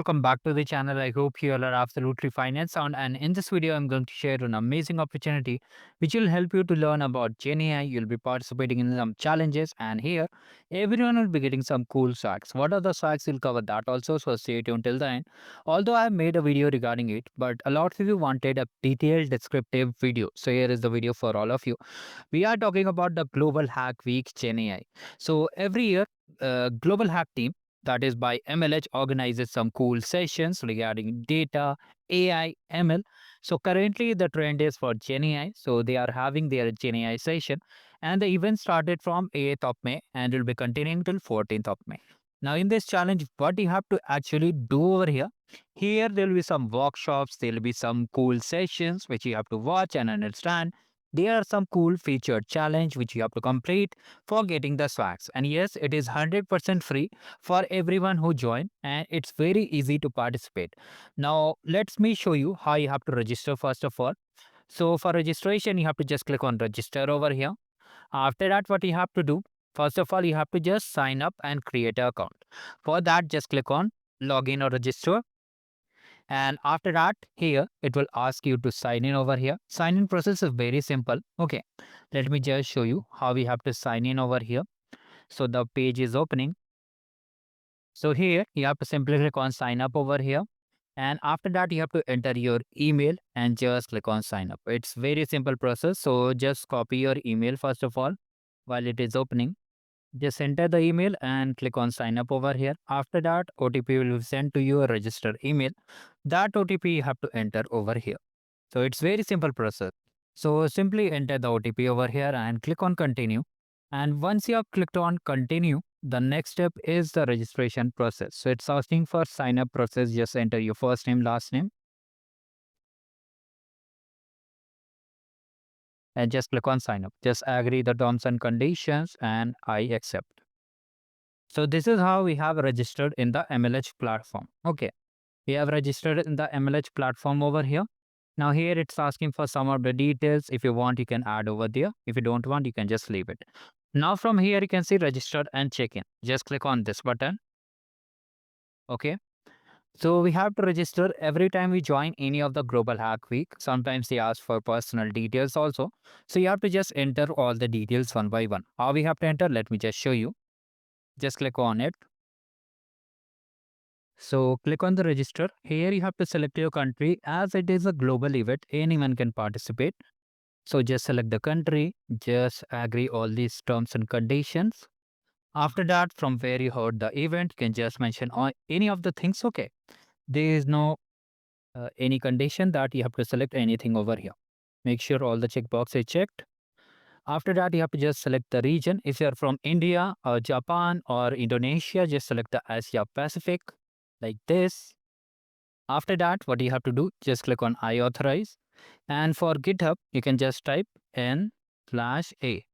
Welcome back to the channel. I hope you all are absolutely fine and sound. And in this video, I'm going to share an amazing opportunity which will help you to learn about GenAI. You'll be participating in some challenges, and here everyone will be getting some cool swags. What are the swags? We'll cover that also. So stay tuned till the end. Although I made a video regarding it, but a lot of you wanted a detailed descriptive video. So here is the video for all of you. We are talking about the Global Hack Week GenAI. So every year, Global Hack team that is by MLH organizes some cool sessions regarding data, AI, ML. So currently the trend is for GenAI. So they are having their GenAI session and the event started from 8th of May and will be continuing till 14th of May. Now in this challenge, what you have to actually do over here there will be some workshops, there will be some cool sessions which you have to watch and understand. There are some cool featured challenge which you have to complete for getting the swags. And yes, it is 100% free for everyone who join and it's very easy to participate. Now, let me show you how you have to register first of all. So for registration, you have to just click on register over here. After that, what you have to do, first of all, you have to just sign up and create an account. For that, just click on login or register. And after that, here it will ask you to sign in over here. Sign in process is very simple. Okay, let me just show you how we have to sign in over here. So the page is opening. So here you have to simply click on sign up over here. And after that, you have to enter your email and just click on sign up. It's very simple process. So just copy your email first of all while it is opening. Just enter the email and click on sign up over here. After that, OTP will be sent to your registered email. That OTP you have to enter over here. So it's very simple process. So simply enter the OTP over here and click on continue. And once you have clicked on continue, the next step is the registration process. So it's asking for sign up process. Just enter your first name, last name, and just click on sign up. Just agree the terms and conditions and I accept. So this is how we have registered in the MLH platform. Okay. We have registered in the MLH platform over here. Now here it's asking for some of the details. If you want, you can add over there. If you don't want, you can just leave it. Now from here, you can see registered and check in. Just click on this button. Okay. So we have to register every time we join any of the Global Hack Week. Sometimes they ask for personal details also. So you have to just enter all the details one by one. How we have to enter? Let me just show you. Just click on it. So click on the register. Here you have to select your country as it is a global event. Anyone can participate. So just select the country. Just agree all these terms and conditions. After that, from where you heard the event, you can just mention any of the things. Okay. There is no any condition that you have to select anything over here. Make sure all the checkbox is checked. After that, you have to just select the region. If you are from India or Japan or Indonesia, just select the Asia Pacific like this. After that, what you have to do, just click on I authorize. And for GitHub, you can just type n/a.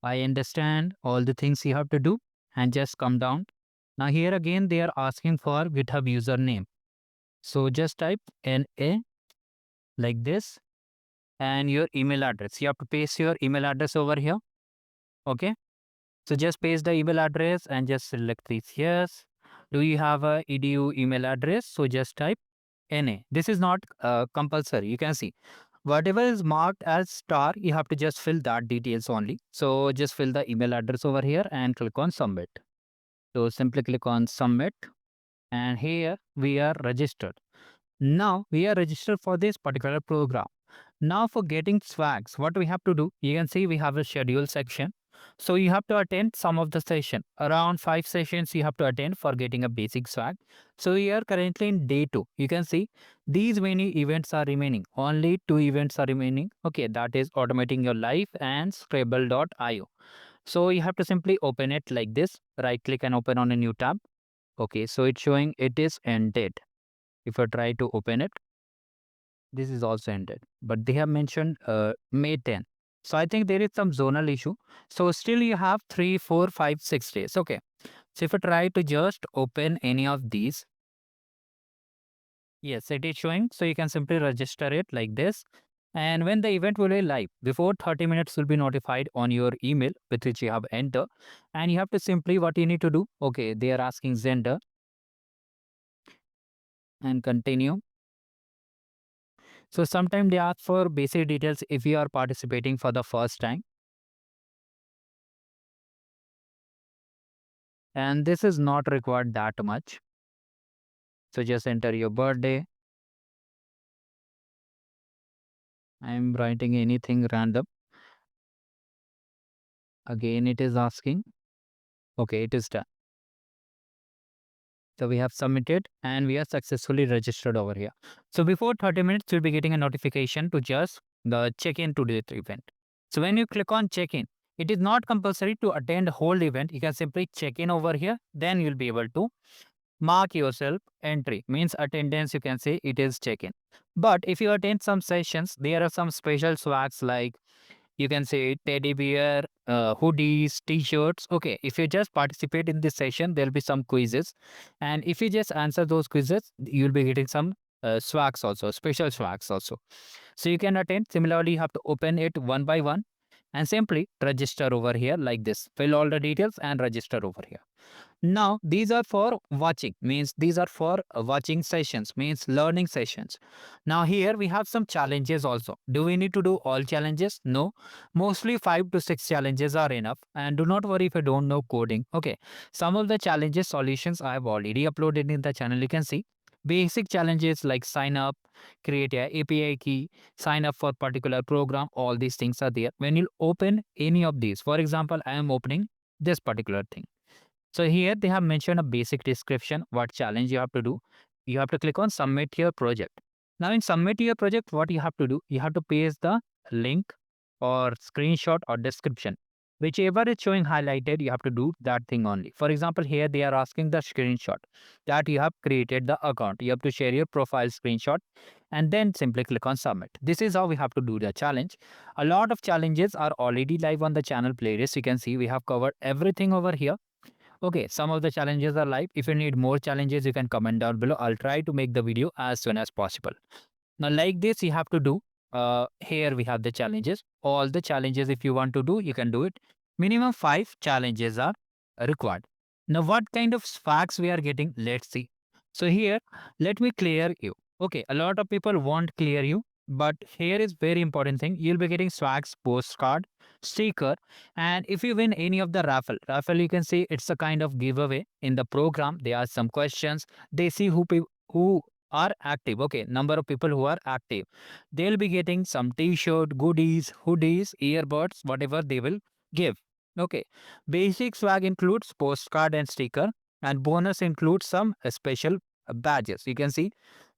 I understand all the things you have to do and just come down. Now here again, they are asking for GitHub username. So just type NA like this and your email address. You have to paste your email address over here. Okay. So just paste the email address and just select this. Yes. Do you have a edu email address? So just type NA. This is not compulsory. You can see whatever is marked as star, you have to just fill that details only. So just fill the email address over here and click on submit. So simply click on submit and here we are registered. Now we are registered for this particular program. Now for getting swags, what we have to do, you can see we have a schedule section. So you have to attend some of the session. Around 5 sessions you have to attend for getting a basic swag. So we are currently in day 2. You can see these many events are remaining. Only 2 events are remaining. Okay, that is automating your life and Scrabble.io. So you have to simply open it like this. Right click and open on a new tab. Okay, so it's showing it is ended. If I try to open it, this is also ended, but they have mentioned May 10. So I think there is some zonal issue. So still you have 3, 4, 5, 6 days. Okay. So if I try to just open any of these, yes, it is showing. So you can simply register it like this. And when the event will be live, before 30 minutes will be notified on your email with which you have entered. And you have to simply what you need to do. Okay, they are asking Zender. and continue. So sometimes they ask for basic details if you are participating for the first time. And this is not required that much. So just enter your birthday. I'm writing anything random. Again, it is asking. Okay, it is done. So we have submitted and we are successfully registered over here. So before 30 minutes, you'll be getting a notification to just the check-in to the event. So when you click on check-in, it is not compulsory to attend the whole event. You can simply check in over here. Then you'll be able to mark yourself entry. Means attendance, you can say it is check-in. But if you attend some sessions, there are some special swags like you can say teddy bear, hoodies, t-shirts. Okay, if you just participate in this session, there'll be some quizzes, and if you just answer those quizzes, you'll be getting some swags also, special swags also. So you can attend. Similarly, you have to open it one by one and simply register over here like this. Fill all the details and register over here. Now, these are for watching, means these are for watching sessions, means learning sessions. Now, here we have some challenges also. Do we need to do all challenges? No. Mostly 5 to 6 challenges are enough. And do not worry if you don't know coding. Okay. Some of the challenges solutions I have already uploaded in the channel. You can see basic challenges like sign up, create a API key, sign up for particular program. All these things are there. When you open any of these, for example, I am opening this particular thing. So here they have mentioned a basic description, what challenge you have to do. You have to click on submit your project. Now in submit your project, what you have to do, you have to paste the link or screenshot or description. Whichever is showing highlighted, you have to do that thing only. For example, here they are asking the screenshot that you have created the account. You have to share your profile screenshot and then simply click on submit. This is how we have to do the challenge. A lot of challenges are already live on the channel playlist. You can see we have covered everything over here. Okay, some of the challenges are live. If you need more challenges, you can comment down below. I'll try to make the video as soon as possible. Now, like this, you have to do. Here we have the challenges. All the challenges, if you want to do, you can do it. Minimum 5 challenges are required. Now, what kind of facts we are getting? Let's see. So here, let me clear you. Okay, a lot of people won't clear you, but here is very important thing. You'll be getting swags, postcard, sticker, and if you win any of the raffle, you can see it's a kind of giveaway in the program. They ask some questions. They see who are active. Okay, number of people who are active. They'll be getting some t-shirt, goodies, hoodies, earbuds, whatever they will give. Okay, basic swag includes postcard and sticker, and bonus includes some special badges. You can see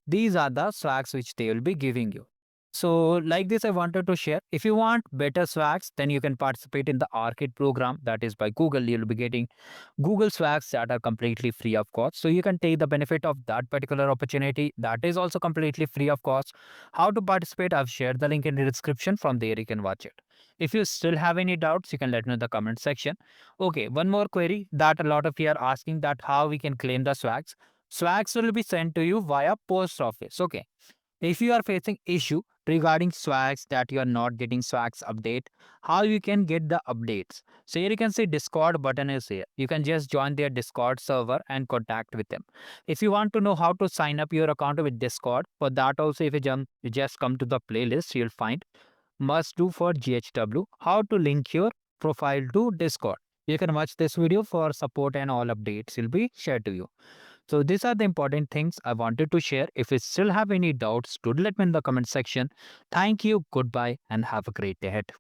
these are the swags which they will be giving you. So like this, I wanted to share. If you want better swags, then you can participate in the Arcade program that is by Google. You'll be getting Google swags that are completely free of cost. So you can take the benefit of that particular opportunity. That is also completely free of cost. How to participate? I've shared the link in the description. From there, you can watch it. If you still have any doubts, you can let me know in the comment section. Okay, one more query that a lot of you are asking, that how we can claim the swags. Swags will be sent to you via post office. Okay. If you are facing issue regarding swags that you are not getting swags update, how you can get the updates? So here you can see Discord button is here. You can just join their Discord server and contact with them. If you want to know how to sign up your account with Discord, for that also if you just come to the playlist, you'll find must do for GHW, how to link your profile to Discord. You can watch this video for support and all updates will be shared to you. So these are the important things I wanted to share. If you still have any doubts, do let me in the comment section. Thank you, goodbye, and have a great day ahead.